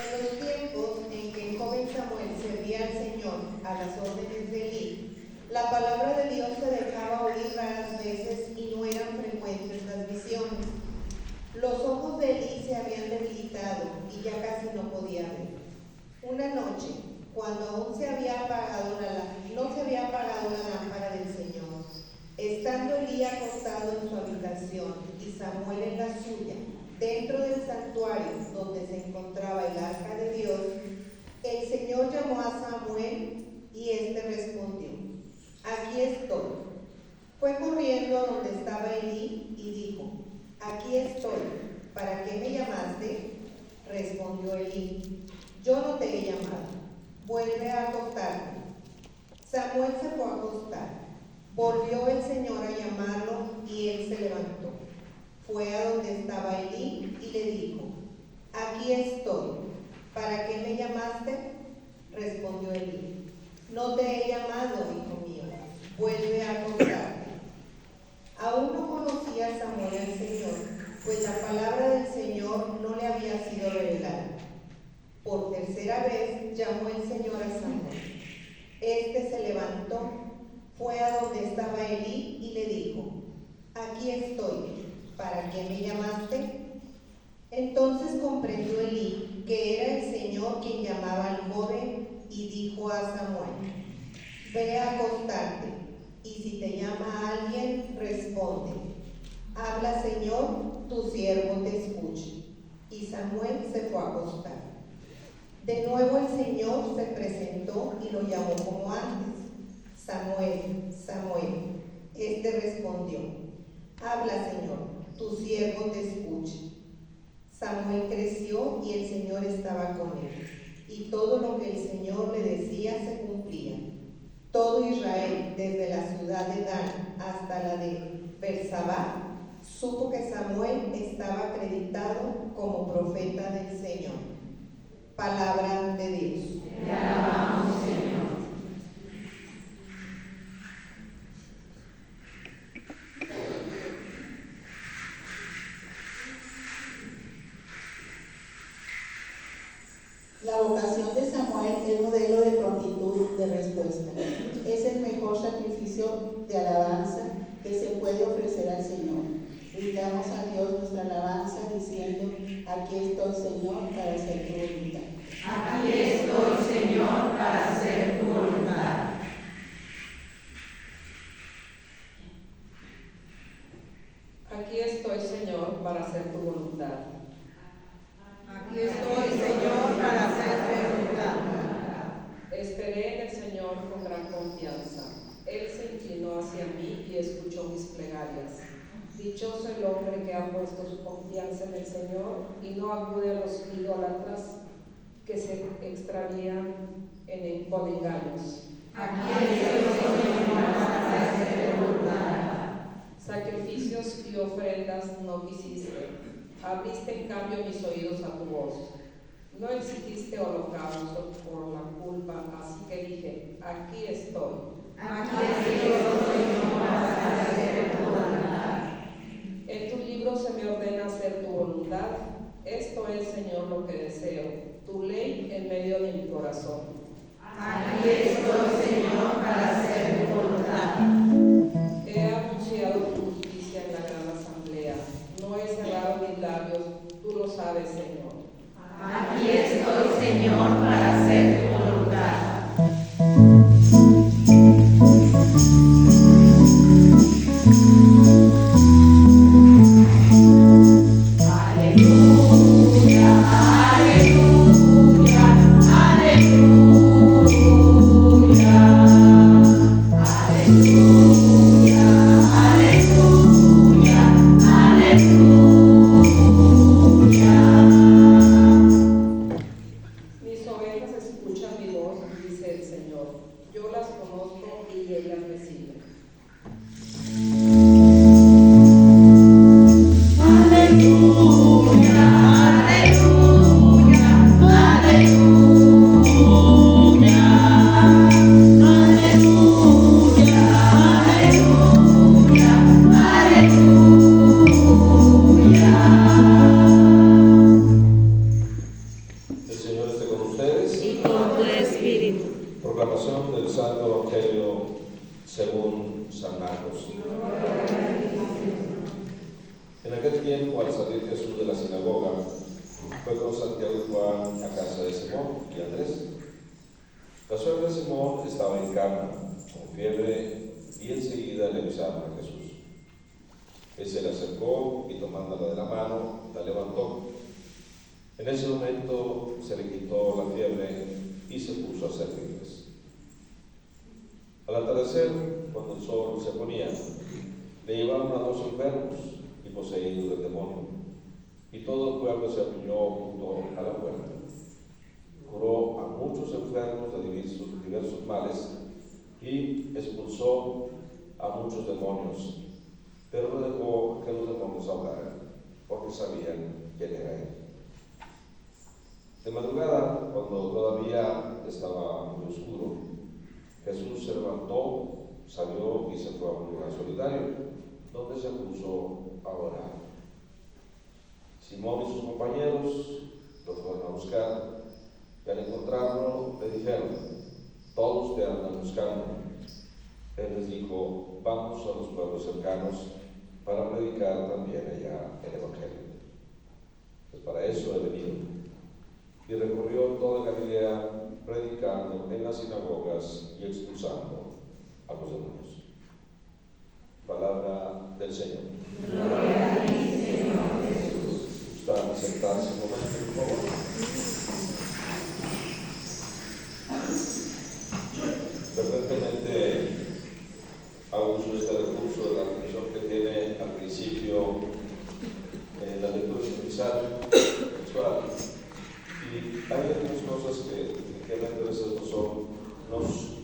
En los tiempos en que el joven Samuel servía al Señor a las órdenes de Elí, la palabra de Dios se dejaba oír raras veces y no eran frecuentes las visiones. Los ojos de Elí se habían debilitado y ya casi no podía ver. Una noche, cuando aún no se había apagado la lámpara del Señor, estando Elí acostado en su habitación y Samuel en la suya, dentro del santuario donde se encontraba el arca de Dios, el Señor llamó a Samuel y éste respondió: «Aquí estoy». Fue corriendo a donde estaba Elí y dijo: «Aquí estoy, ¿para qué me llamaste?». Respondió Elí: «Yo no te he llamado, vuelve a acostarte». Samuel se fue a acostar. Volvió el Señor a llamarlo y él se levantó. Fue a donde estaba Elí y le dijo: «Aquí estoy, ¿para qué me llamaste?». Respondió Elí: «No te he llamado, hijo mío, vuelve a acostarte». Aún no conocía Samuel al Señor, pues la palabra del Señor no le había sido revelada. Por tercera vez llamó el Señor a Samuel. Este se levantó, fue a donde estaba Elí y le dijo: «Aquí estoy, ¿para qué me llamaste?». Entonces comprendió Elí que era el Señor quien llamaba al joven y dijo a Samuel: «Ve a acostarte, y si te llama alguien, responde: Habla, Señor, tu siervo te escucha». Y Samuel se fue a acostar. De nuevo el Señor se presentó y lo llamó como antes: «Samuel, Samuel». Este respondió: «Habla, Señor, tu siervo te escucha». Samuel creció y el Señor estaba con él, y todo lo que el Señor le decía se cumplía. Todo Israel, desde la ciudad de Dan hasta la de Bersabá, supo que Samuel estaba acreditado como profeta del Señor. Palabra de Dios. Te alabamos, Señor. La vocación de Samuel es modelo de prontitud de respuesta. Es el mejor sacrificio de alabanza que se puede ofrecer al Señor. Brindamos a Dios nuestra alabanza diciendo: «Aquí estoy, Señor, para hacer tu voluntad». Aquí estoy, Señor, para hacer tu voluntad. Aquí estoy, Señor, para hacer tu voluntad. Aquí estoy, Señor, para hacer tu voluntad. Esperé en el Señor con gran confianza. Él se inclinó hacia mí y escuchó mis plegarias. Dichoso el hombre que ha puesto su confianza en el Señor y no acude a los idólatras que se extravían con engaños. Aquí estoy, Señor, para hacer tu voluntad. Sacrificios y ofrendas no quisiste, abriste en cambio mis oídos a tu voz. No exigiste holocausto por la culpa, así que dije: aquí estoy. Aquí estoy, Señor, para hacer tu voluntad. En tu libro se me ordena hacer tu voluntad. Esto es, Señor, lo que deseo, tu ley en medio de mi corazón. Aquí estoy, Señor, para hacer tu voluntad. He anunciado tu justicia en la gran asamblea. No he cerrado mis labios, tú lo sabes, Señor. Aquí estoy, Señor, para hacer tu voluntad. Aleluya. El Señor esté con ustedes. Y con tu espíritu. Proclamación del Santo Evangelio según San Marcos. En aquel tiempo, al salir Jesús de la sinagoga, fue con Santiago y Juan a casa de Simón y Andrés. La suegra de Simón estaba en cama, con fiebre, y enseguida le avisaron a Jesús. Él se le acercó y tomándola de la mano, la levantó. En ese momento se le quitó la fiebre y se puso a servirles. Al atardecer, cuando el sol se ponía, le llevaron a 2 enfermos y poseídos del demonio, y todo el pueblo se apiñó junto a la puerta. Curó a muchos enfermos de diversos males y expulsó a muchos demonios, pero no dejó que los demonios hablaran, porque sabían quién era él. De madrugada, cuando todavía estaba muy oscuro, Jesús se levantó, salió y se fue a un lugar solitario, donde se puso a orar. Simón y sus compañeros lo fueron a buscar, y al encontrarlo le dijeron: todos te andan buscando. Él les dijo: vamos a los pueblos cercanos para predicar también allá el Evangelio. Pues para eso he venido. Y recorrió toda Galilea, predicando en las sinagogas y expulsando a los demonios. Palabra del Señor. Gloria a ti, Señor Jesús. ¿Gustan sentarse un momento, por favor? Frecuentemente hago uso de este recurso de la función que tiene al principio la lectura espiritual mensual. Y hay algunas cosas que efectivamente a veces no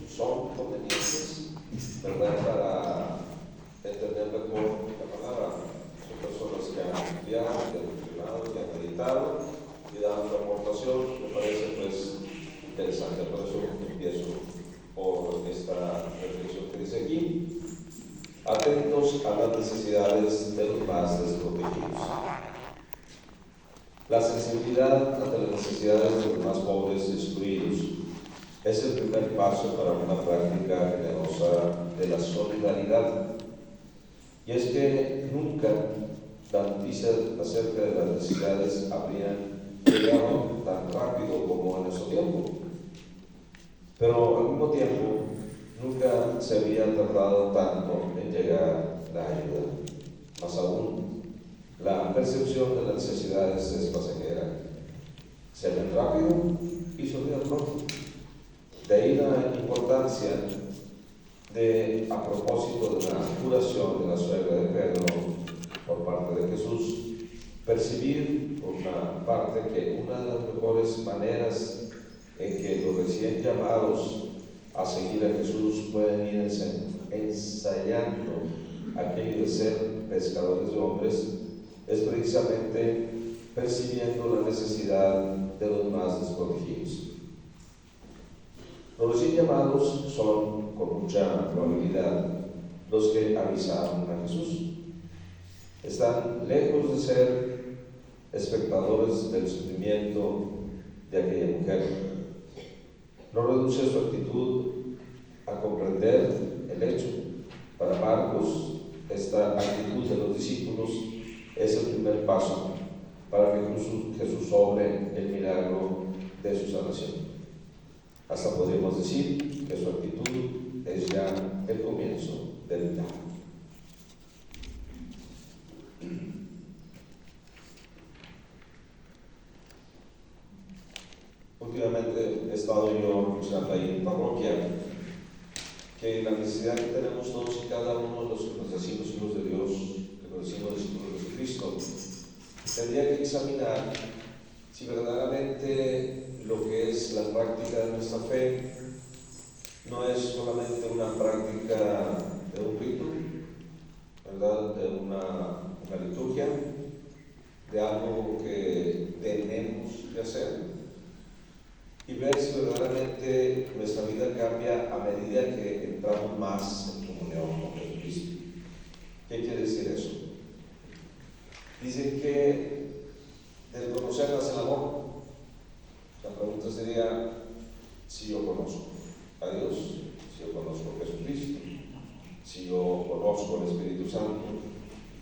son convenientes, ¿verdad?, para entender mejor la palabra. Son personas que han estudiado, que han reflexionado, que han meditado y dado su aportación. Me parece pues interesante, por eso empiezo por esta reflexión que dice aquí: atentos a las necesidades de los más desprotegidos. La sensibilidad ante las necesidades de los más pobres y excluidos es el primer paso para una práctica generosa de la solidaridad. Y es que nunca la noticia acerca de las necesidades habrían llegado tan rápido como en ese tiempo. Pero al mismo tiempo, nunca se había tardado tanto en llegar la ayuda. Más aún, la percepción de las necesidades es pasajera. Se ven rápido y se olvidan pronto. De ahí la importancia de, a propósito de la curación de la suegra de Pedro por parte de Jesús, percibir por una parte que una de las mejores maneras en que los recién llamados a seguir a Jesús pueden ir ensayando aquello de ser pescadores de hombres es precisamente percibiendo la necesidad de los más desprotegidos. Los recién llamados son, con mucha probabilidad, los que avisaron a Jesús. Están lejos de ser espectadores del sufrimiento de aquella mujer. No reduce su actitud a comprender el hecho. Para Marcos, esta actitud de los discípulos es el primer paso para que Jesús obre el milagro de su salvación. Hasta podríamos decir que su actitud es ya el comienzo del milagro. Últimamente he estado yo reflexionando ahí en parroquia que la necesidad que tenemos todos y cada uno de los que nos decimos hijos de Dios, que nos decimos discípulos de Jesucristo, tendría que examinar si verdaderamente lo que es la práctica de nuestra fe no es solamente una práctica de un rito, ¿verdad?, de una liturgia, de algo que tenemos que hacer, y ver si verdaderamente nuestra vida cambia a medida que entramos más en comunión con Jesucristo. ¿Qué quiere decir eso? Dicen que del conocer nace el amor. pregunta sería si yo conozco a Dios, si yo conozco a Jesucristo, si yo conozco al Espíritu Santo,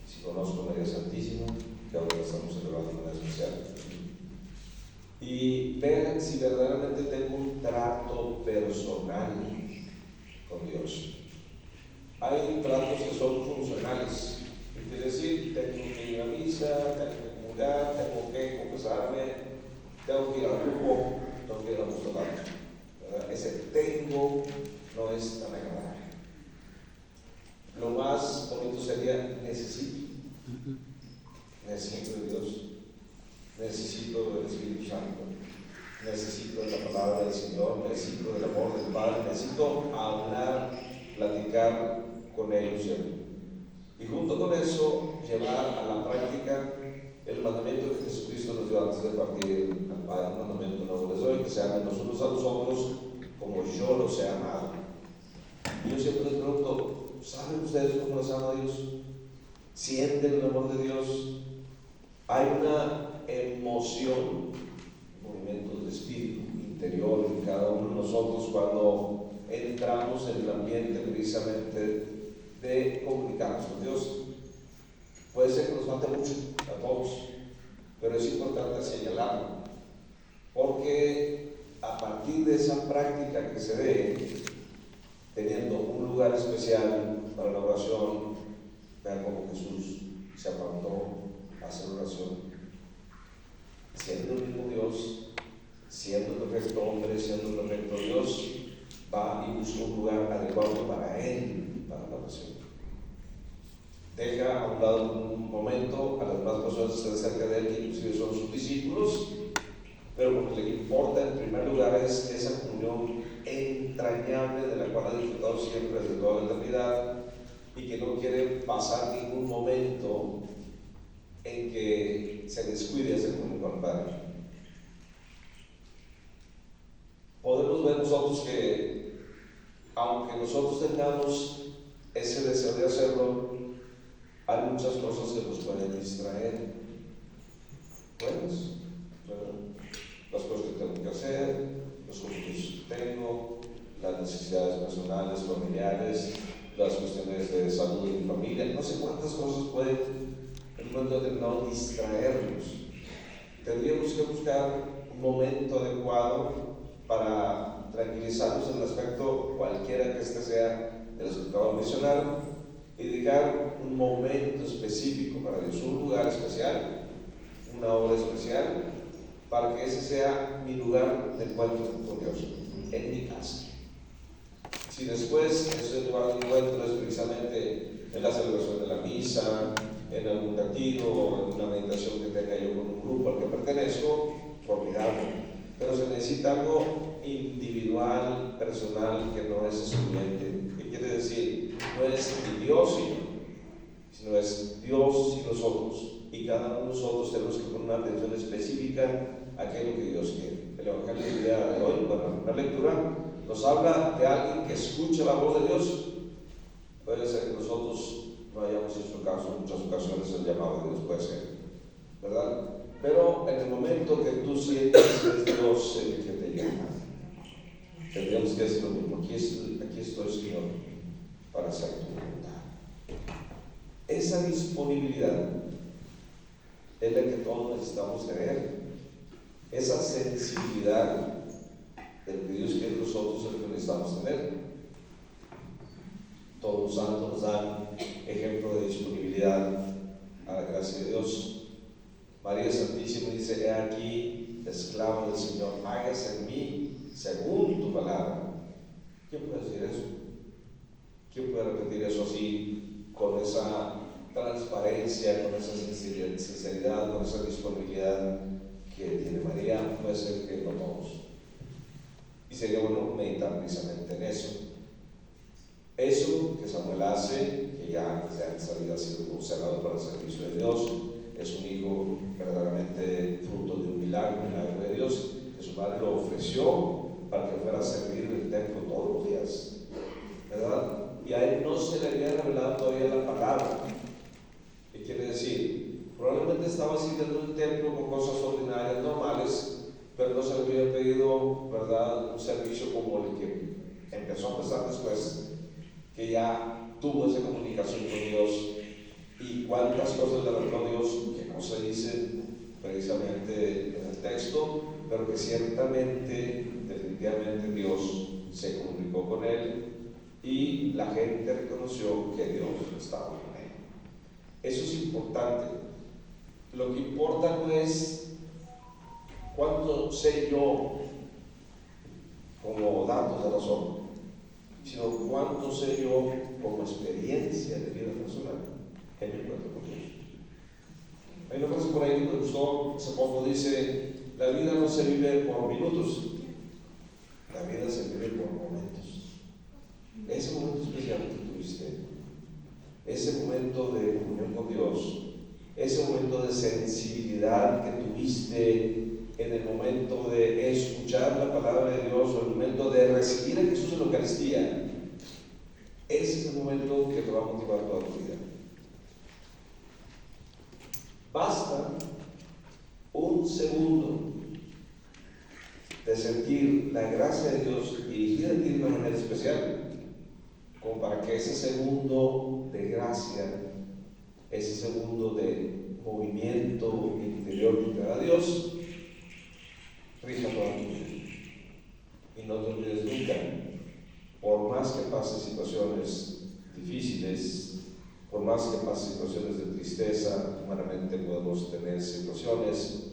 si conozco a María Santísima, que ahora estamos celebrando de manera especial. Y ver si verdaderamente tengo un trato personal con Dios. Hay tratos que son funcionales, quiere decir, tengo que ir a misa, tengo que comulgar, tengo que confesarme, tengo que ir al grupo, tengo que ir al apostolado. Ese tengo no es tan agradable. Lo más bonito sería necesito. Necesito de Dios, necesito del Espíritu Santo, necesito de la palabra del Señor, necesito del amor del Padre, necesito hablar, platicar con ellos siempre. Y junto con eso, llevar a la práctica el mandamiento que Jesucristo nos dio antes de partir al Padre. Un mandamiento nuevo les doy, que se amen los unos a los otros como yo los he amado. Y yo siempre les pregunto, ¿saben ustedes cómo les ama Dios? ¿Sienten el amor de Dios? Hay una emoción, movimientos de espíritu interior en cada uno de nosotros cuando entramos en el ambiente precisamente de comunicarnos con Dios. Puede ser que nos falte mucho a todos, pero es importante señalarlo, porque a partir de esa práctica que se dé, teniendo un lugar especial para la oración, vean cómo Jesús se apartó a hacer oración, siendo el mismo Dios, siendo el perfecto hombre, siendo el perfecto Dios, va y busca un lugar adecuado para él, para la oración. Deja a un lado un momento a las demás personas que están cerca de él, que inclusive son sus discípulos, pero lo que le importa en primer lugar es esa comunión entrañable de la cual ha disfrutado siempre desde toda la eternidad y que no quiere pasar ningún momento en que se descuide ese comunión con el Padre. Podemos ver nosotros que aunque nosotros tengamos ese deseo de hacerlo, hay muchas cosas que nos pueden distraer. Pues, las cosas que tengo que hacer, los compromisos que tengo, las necesidades personales, familiares, las cuestiones de salud de mi familia, no sé cuántas cosas pueden en un momento determinado distraernos. Tendríamos que buscar un momento adecuado para tranquilizarnos en el aspecto cualquiera que este sea de los que acabo de mencionar y dedicar un momento específico para Dios, un lugar especial, una hora especial, para que ese sea mi lugar de encuentro con Dios, en mi casa. Si después ese lugar de encuentro es precisamente en la celebración de la misa, en algún retiro, en una meditación que tenga yo con un grupo al que pertenezco, formidable. Pero se necesita algo individual, personal, que no es excluyente. ¿Qué quiere decir? No es ni Dios y yo, sino es Dios y nosotros. Y cada uno de nosotros tenemos que poner una atención específica a aquello que Dios quiere. El Evangelio del día de hoy, para la primera lectura, nos habla de alguien que escucha la voz de Dios. Puede ser que nosotros no hayamos hecho caso en muchas ocasiones el llamado de Dios, puede ser, ¿verdad? Pero en el momento que tú sientes que es Dios el que te llama, tendríamos que decir lo mismo: aquí estoy, Señor, para hacer tu voluntad. Esa disponibilidad es la que todos necesitamos tener, esa sensibilidad del que Dios quiere nosotros es lo que necesitamos tener. Todos los santos nos dan ejemplo de disponibilidad a la gracia de Dios. María Santísima dice: he aquí, esclavo del Señor, hágase en mí según tu palabra. ¿Quién puede decir eso? ¿Quién puede repetir eso así, con esa transparencia, con esa sinceridad, con esa disponibilidad que tiene María? Puede ser que no todos. Y sería bueno meditar precisamente en eso. Eso que Samuel hace, que ya desde antes había sido consagrado para el servicio de Dios, es un hijo verdaderamente fruto de un milagro de Dios, que su madre lo ofreció para que fuera a servir en el templo todos los días, ¿verdad? Y a él no se le había revelado todavía la palabra. ¿Qué quiere decir? Probablemente estaba sirviendo en el templo con cosas ordinarias, normales, pero no se le hubiera pedido, ¿verdad?, un servicio como el que empezó a prestar después, que ya tuvo esa comunicación con Dios. Y cuántas cosas le reveló Dios que no se dicen precisamente en el texto, pero que ciertamente, definitivamente Dios se comunicó con él y la gente reconoció que Dios estaba con él. Eso es importante. Lo que importa no es cuánto sé yo como datos de razón, sino cuánto sé yo como experiencia de vida personal en el encuentro con Dios. Hay una frase por ahí que me gustó hace poco, dice: la vida no se vive por minutos, la vida se vive por momentos. Ese momento especial que tuviste, ese momento de comunión con Dios, ese momento de sensibilidad que tuviste en el momento de escuchar la palabra de Dios o el momento de recibir a Jesús en la Eucaristía, ese es el momento que te va a motivar toda tu vida. Basta un segundo de sentir la gracia de Dios dirigida a ti de una manera especial, como para que ese segundo de gracia, ese segundo de movimiento interior que te da Dios, rija toda tu vida. Y no te olvides nunca, por más que pases situaciones difíciles, por más que pases situaciones de tristeza, humanamente podemos tener situaciones,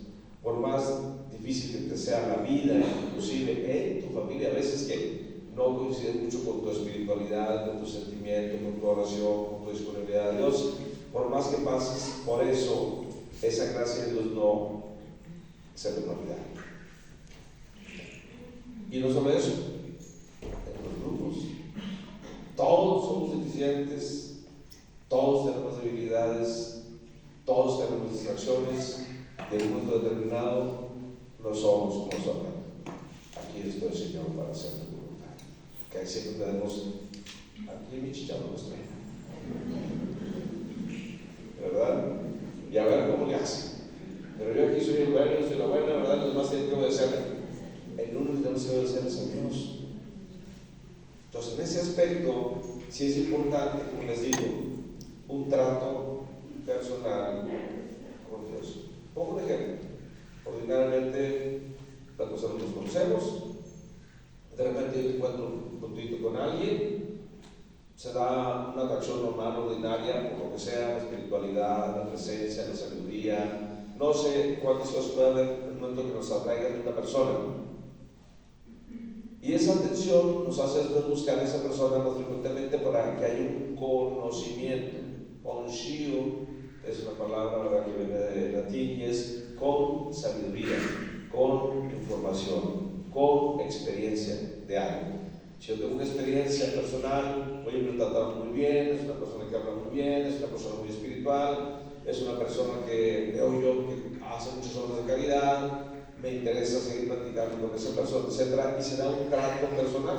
por más difícil que te sea la vida, inclusive en tu familia, a veces que no coincide mucho con tu espiritualidad, con tu sentimiento, con tu oración, con tu disponibilidad a Dios, por más que pases por eso, esa gracia de Dios no se te va a olvidar. Y no solo eso, en los grupos, todos somos deficientes, todos tenemos debilidades, todos tenemos distracciones, y en un momento determinado no somos como somos. Aquí estoy, Señor, para hacer tu voluntad. Que ahí siempre tenemos, aquí mi chicharro lo estoy, ¿verdad? Y a ver cómo le hace. Pero yo aquí soy el bueno, yo soy la buena, ¿verdad? Los demás tienen que obedecer. El único que tenemos que obedecer es a Dios. Entonces, en ese aspecto, sí es importante, como les digo, un trato personal con Dios. Pongo un ejemplo. Ordinariamente, las personas nos conocemos, de repente yo encuentro un puntito con alguien, se da una atracción normal, ordinaria, por lo que sea, la espiritualidad, la presencia, la sabiduría, no sé cuántas cosas puede haber en el momento que nos atraigan de una persona. Y esa atención nos hace después buscar a esa persona más frecuentemente para que haya un conocimiento. Conscio es una palabra, ¿verdad?, que viene de latín y es con sabiduría, con información, con experiencia de algo. Si yo tengo una experiencia personal, oye, me trataron muy bien, es una persona que habla muy bien, es una persona muy espiritual, es una persona que veo yo que hace muchas obras de caridad, me interesa seguir platicando con esa persona, etc. Y se da un trato personal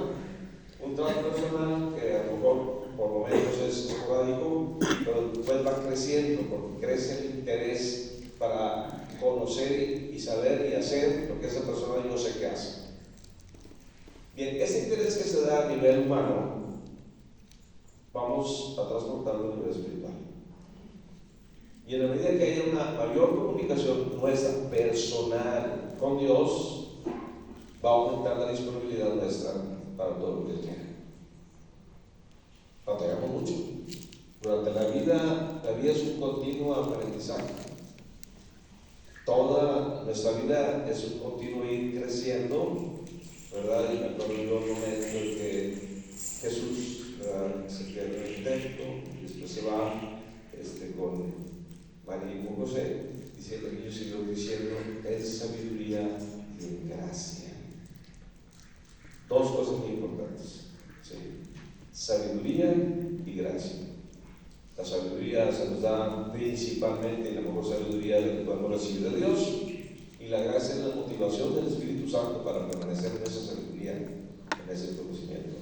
que a lo mejor por lo menos es esporádico, pero después va creciendo porque crece el interés para conocer y saber y hacer lo que esa persona yo sé que hace. Bien, ese interés que se da a nivel humano, vamos a transportarlo a nivel espiritual. Y en la medida que haya una mayor comunicación nuestra personal con Dios, va a aumentar la disponibilidad nuestra para todo lo que Él quiere. Batallamos mucho. Durante la vida es un continuo aprendizaje. Toda nuestra vida es un continuo ir creciendo, ¿verdad? Y me acuerdo yo un momento en que Jesús, ¿verdad?, se pierde en el templo, y después se va con María y con José, diciendo que yo sigo diciendo, es sabiduría y en gracia. Dos cosas muy importantes, ¿sí? Sabiduría y gracia. La sabiduría se nos da principalmente, y la mejor sabiduría la que podemos recibir de Dios, y la gracia es la motivación del Espíritu Santo para permanecer en esa sabiduría, en ese conocimiento.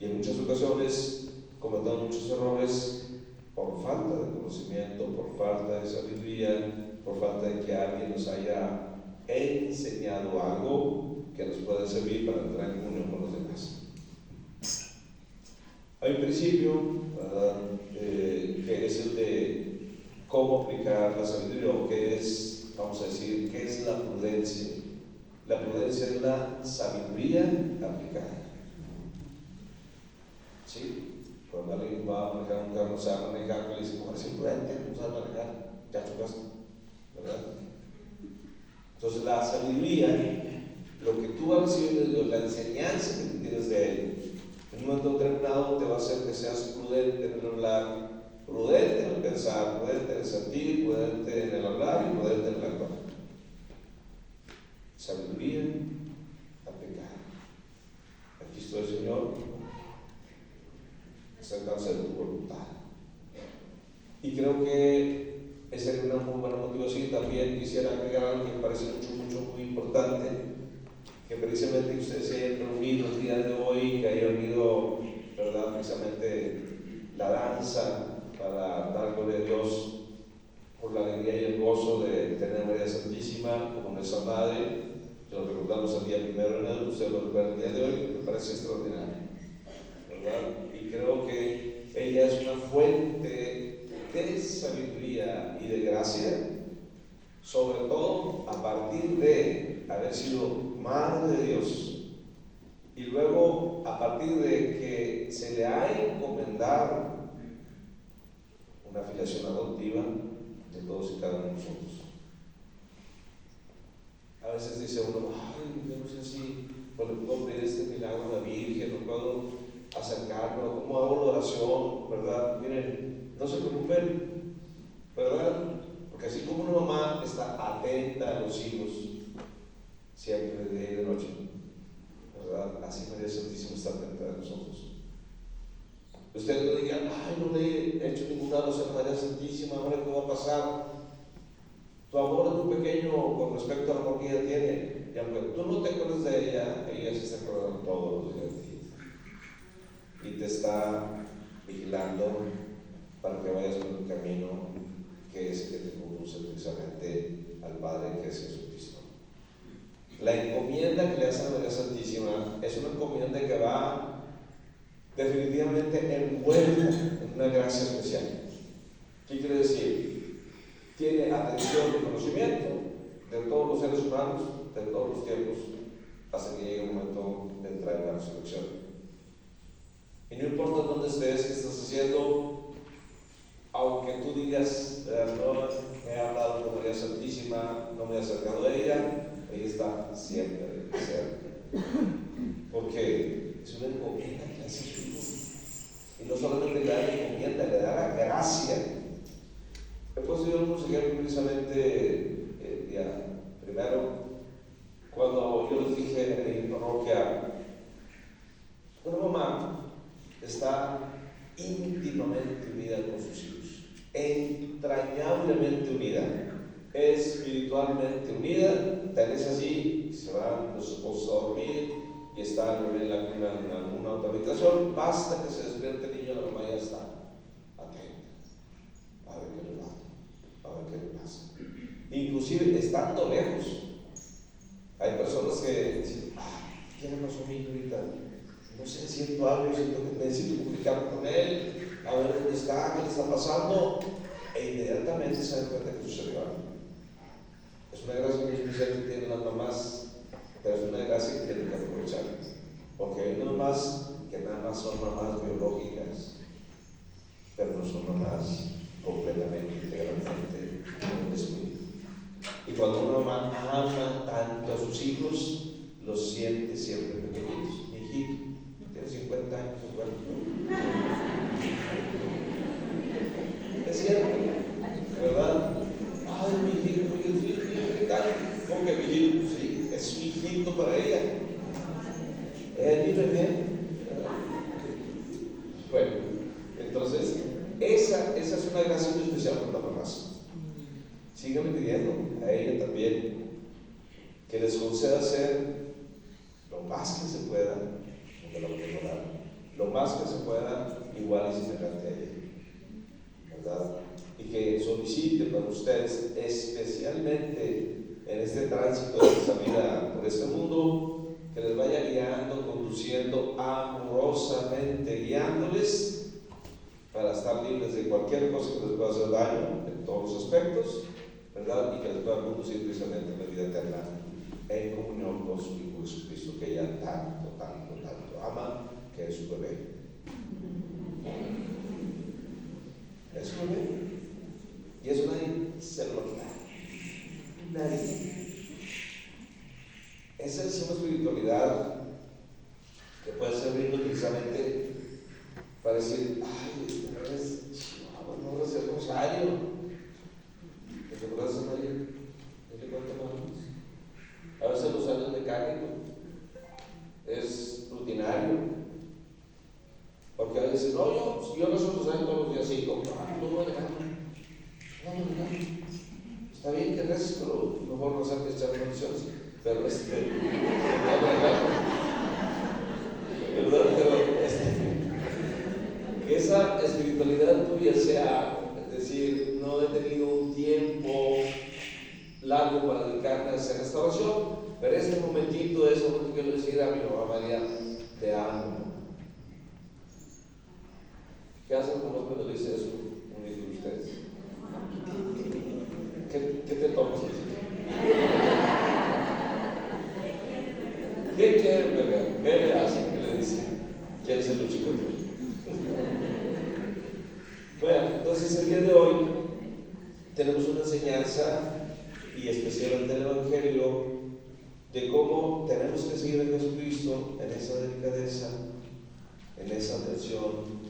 Y en muchas ocasiones cometemos muchos errores por falta de conocimiento, por falta de sabiduría, por falta de que alguien nos haya enseñado algo que nos pueda servir para entrar en comunión con los demás. Hay un principio, ¿verdad?, que es el de cómo aplicar la sabiduría, o qué es, vamos a decir, qué es la prudencia. La prudencia es la sabiduría aplicada. ¿Sí? Cuando alguien va a manejar un carro, no sabe manejar, le dice, ¿cómo eres imprudente? No sabe manejar, ya chocaste, ¿verdad? Entonces la sabiduría, lo que tú vas recibiendo de Dios, la enseñanza que tú tienes de Él, en un momento determinado te va a hacer que seas prudente en el hablar, prudente en el pensar, prudente en el sentir, prudente en el hablar y prudente en el actuar. Sabiduría aplicada. Aquí estoy, Señor, acercarse de tu voluntad. Y creo que esa es una muy buena motivación. Y también quisiera agregar algo que me parece muy importante, que precisamente ustedes se hayan reunido el día de hoy, que hayan unido, ¿verdad?, precisamente la danza para dar gloria a Dios por la alegría y el gozo de tener a María Santísima como nuestra Madre. Lo recordamos el día 1 de enero, ustedes lo recuerdan el día de hoy, me parece extraordinario, ¿verdad? Y creo que ella es una fuente de sabiduría y de gracia, sobre todo a partir de haber sido Madre de Dios, y luego a partir de que se le ha encomendado una filiación adoptiva de todos y cada uno de nosotros. A veces dice uno, ay, yo no sé si puedo pedir este milagro a la Virgen, no puedo acercarme, ¿cómo hago la oración? ¿Verdad? Miren, no se preocupen, ¿verdad? Porque así como una mamá está atenta a los hijos, siempre de día y de noche, ¿verdad? Así María Santísima está atenta a nosotros. Ustedes no digan, ay, no le he hecho ninguna oración a María Santísima, ahora qué va a pasar. Tu amor es muy pequeño con respecto al amor que ella tiene. Y aunque tú no te acuerdas de ella, ella sí se acuerda todos los días de ti. Y te está vigilando para que vayas por el camino que es el que te conduce precisamente al Padre, que es Jesucristo. La encomienda que le hace a María Santísima es una encomienda que va definitivamente envuelta en una gracia especial. ¿Qué quiere decir? Tiene atención y conocimiento de todos los seres humanos, de todos los tiempos, hasta que llegue el momento de entrar en la resurrección. Y no importa dónde estés, qué estás haciendo, aunque tú digas, no me he hablado con María Santísima, no me he acercado a ella está siempre cerca. Porque es una encomienda que hace su hijo. Y no solamente le da la encomienda, le da la gracia. Después yo unos ejemplos precisamente el día primero, cuando yo les dije en mi parroquia, una mamá está íntimamente unida con sus hijos, entrañablemente unida, espiritualmente unida, tal es así, se van los esposos a dormir y están en la cuna en alguna otra habitación, basta que se despierte el niño, la mamá ya está atenta, a ver qué le va, a ver qué le pasa. Inclusive estando lejos, hay personas que dicen, ¿qué le pasó a mi hijo ahorita? No sé, siento algo, siento que necesito comunicarme con él, a ver dónde está, qué le está pasando, e inmediatamente se dan cuenta que sucedió algo. Es una gracia muy especial que tienen las mamás, pero es una gracia que tienen que aprovechar, porque hay mamás que nada más son mamás biológicas, pero no son mamás completamente, integralmente en el espíritu. Y cuando una mamá ama tanto a sus hijos, los siente siempre pequeñitos. Mi hijito tiene 50 años, es cierto, ¿verdad? Ay, mi hijito, ¿qué tal? ¿Cómo que mi hijito? Sí, es un hijito para ella. Él vive bien. Bueno, entonces, esa es una gracia muy especial para las mamás. Síganme pidiendo a ella también que les conceda ser lo más que se pueda, porque la voy a ignorar, lo más que se pueda igual y semejante a ella, ¿verdad? Y que solicite para ustedes especialmente en este tránsito de esta vida por este mundo, que les vaya guiando, conduciendo amorosamente, guiándoles para estar libres de cualquier cosa que les pueda hacer daño en todos los aspectos, ¿verdad? Y que les pueda conducir precisamente a la vida eterna en comunión con su Hijo Jesucristo, que ella tanto ama, que es su bebé. Es su bebé. Y eso nadie se lo quita. Nadie. Esa es una espiritualidad que puede servir precisamente para decir, ay, no recé el rosario. ¿Te acuerdas de María? ¿No te cuento más? A veces el rosario es mecánico, es rutinario. Porque a veces, no, yo rezo el rosario todos los días, sí, no voy a dejar. Está bien que reces, pero mejor rezar que echar bendiciones. Pero que esa espiritualidad tuya sea, es decir, no he tenido un tiempo largo para dedicarme a hacer restauración, pero este momentito es lo que quiero decir a mi mamá María, te amo. ¿Qué hacen con los cuando dice eso? Uno de ustedes. ¿Qué te tomas? ¿Qué quieren beber? ¿Qué le hacen? ¿Qué le dicen? ¿Quieren ser los chicos? Bueno, entonces el día de hoy tenemos una enseñanza y especialmente el Evangelio de cómo tenemos que seguir a Jesucristo en esa delicadeza, en esa atención,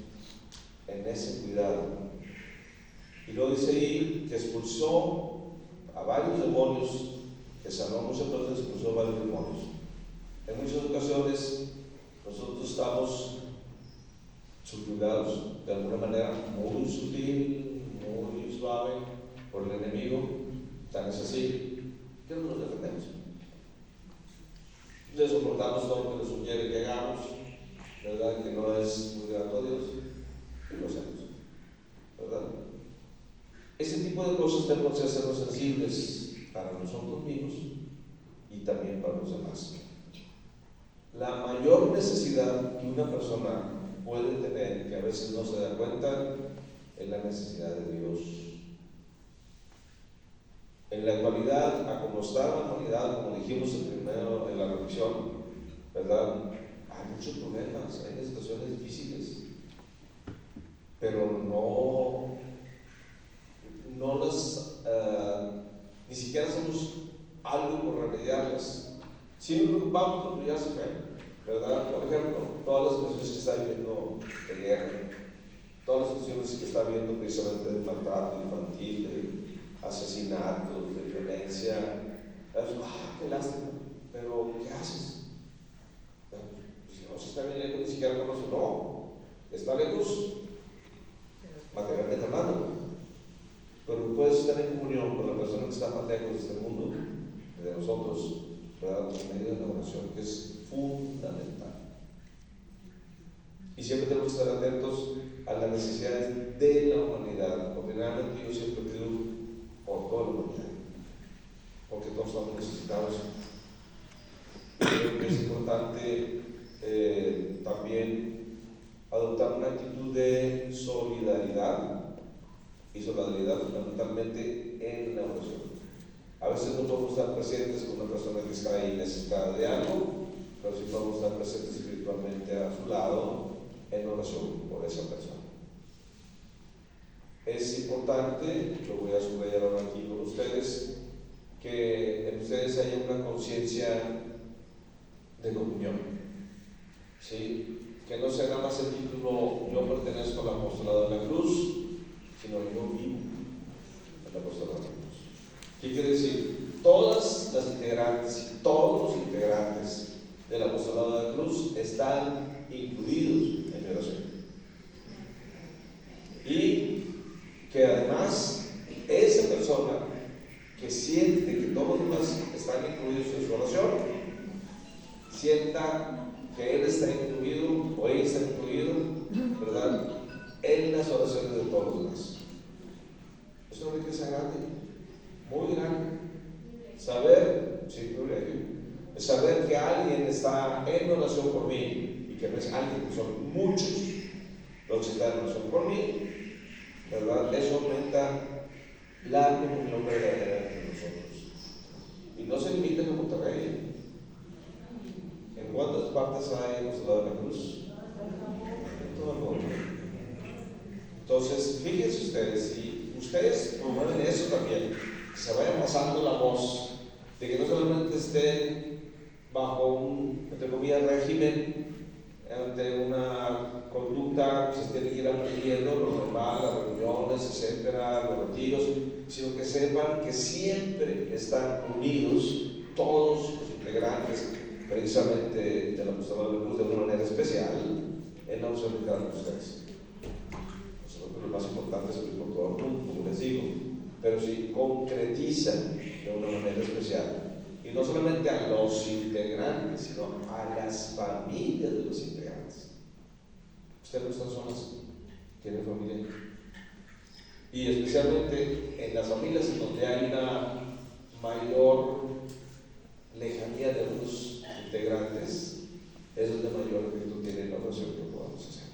en ese cuidado. Y luego dice ahí que expulsó a varios demonios, que sanó a muchas personas, expulsó a varios demonios. En muchas ocasiones nosotros estamos subyugados de alguna manera muy sutil, muy suave por el enemigo, tan es así que no nos defendemos. Le soportamos todo lo que nos sugiere que hagamos, ¿verdad? Que no es muy grato a Dios, y lo hacemos, ¿verdad? Ese tipo de cosas tenemos que hacernos sensibles para nosotros mismos y también para los demás. La mayor necesidad que una persona puede tener, que a veces no se da cuenta, es la necesidad de Dios. En la actualidad, a como está la humanidad, como dijimos primero en la reflexión, ¿verdad? Hay muchos problemas, hay situaciones difíciles, pero no las, ni siquiera hacemos algo por remediarlas. Si nos preocupamos por ya se fe, ¿verdad? Por ejemplo, todas las situaciones que está viviendo de guerra, todas las situaciones que está viviendo precisamente de maltrato infantil, de asesinatos, de violencia, qué lástima, pero ¿qué haces? Si no se está bien lejos, ni siquiera conoce, no, está lejos materialmente hablando, pero puedes estar en comunión con la persona que está más lejos de este mundo, de nosotros, ¿verdad? Por medio de la oración, que es fundamental. Y siempre tenemos que estar atentos a las necesidades de la humanidad, porque realmente yo siempre pido por toda la humanidad, porque todos estamos necesitados. Creo que es importante también adoptar una actitud de solidaridad, y solidaridad fundamentalmente en la oración. A veces no podemos estar presentes con una persona que está ahí necesitada de algo, pero sí podemos estar presentes espiritualmente a su lado en oración por esa persona. Es importante, lo voy a subrayar ahora aquí con ustedes, que en ustedes haya una conciencia de comunión, ¿sí? Que no sea nada más el título yo pertenezco al apostolado de la cruz, sino yo vivo el apostolado de la cruz. ¿Qué quiere decir? Todas las integrantes y todos los integrantes del apostolado de la cruz están incluidos en mi oración. Y que además esa persona que siente que todos los demás están incluidos en su oración, sienta que él está incluido o ella está incluido, ¿verdad?, en las oraciones de todos los demás. Es una riqueza grande, muy grande. Saber, sí, saber que alguien está en oración por mí y que no es alguien, que son muchos los que están en oración por mí, ¿verdad? Eso aumenta la comunión verdadera entre nosotros. Y no se limita a Monterrey. ¿En cuántas partes hay apostolado de la cruz? En todo el mundo. Entonces, fíjense ustedes, si ustedes promueven eso también, que se vaya pasando la voz de que no solamente estén bajo un, entre comillas, régimen, ante una conducta que se tiene que ir aprendiendo, lo normal, las reuniones, etcétera, los retiros, sino que sepan que siempre están unidos todos los integrantes precisamente del apostolado de la cruz de una manera especial en la oración de cada uno de ustedes. Lo más importante es el por todo el mundo, como les digo, pero si concretizan de una manera especial, y no solamente a los integrantes, sino a las familias de los integrantes. Ustedes no están solas, tienen familia. Y especialmente en las familias en donde hay una mayor lejanía de los integrantes, es donde mayor efecto tiene la oración que podamos hacer.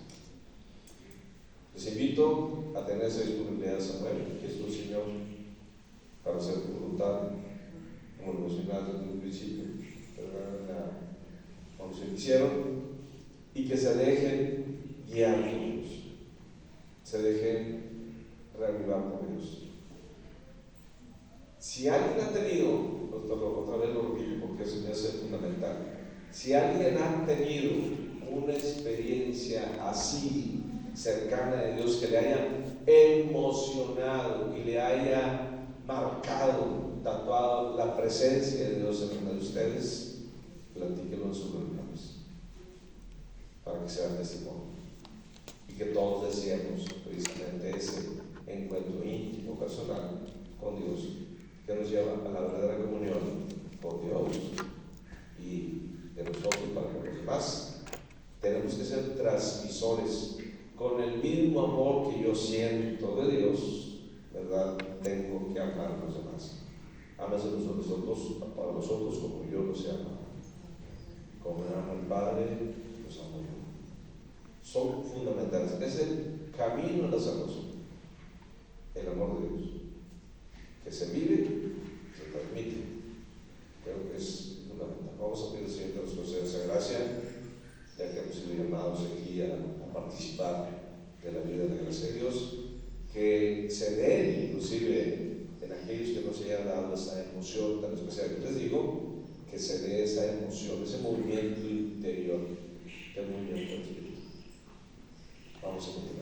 Les invito a tener esa disponibilidad, Samuel, que es tu Señor, para hacer tu voluntad, como lo mencionaste desde un principio, cuando se hicieron, y que se dejen guiar por Dios, se dejen reavivar por Dios. Si alguien ha tenido, otra vez lo repito porque eso es fundamental, si alguien ha tenido una experiencia así, cercana de Dios, que le haya emocionado y le haya marcado, tatuado la presencia de Dios en uno de ustedes, platíquenlo en sus reuniones para que sea testimonio y que todos deseemos precisamente ese encuentro íntimo, personal con Dios, que nos lleva a la verdadera comunión con Dios y de nosotros para con los demás. Tenemos que ser transmisores con el mismo amor que yo siento de Dios, ¿verdad? Tengo que amar a los demás. Ámense nosotros para vosotros como yo los he amado. Como me ama el Padre, los amo yo. Son fundamentales. Es el camino a la salvación. El amor de Dios. Que se vive, se transmite. Creo que es fundamental. Vamos a pedir al Señor que nos conceda esa gracia, ya que hemos sido llamados aquí a participar de la vida de la gracia de Dios, que se den inclusive en aquellos que no se hayan dado esa emoción tan especial que les digo, que se dé esa emoción, ese movimiento interior del movimiento del Espíritu. Vamos a continuar.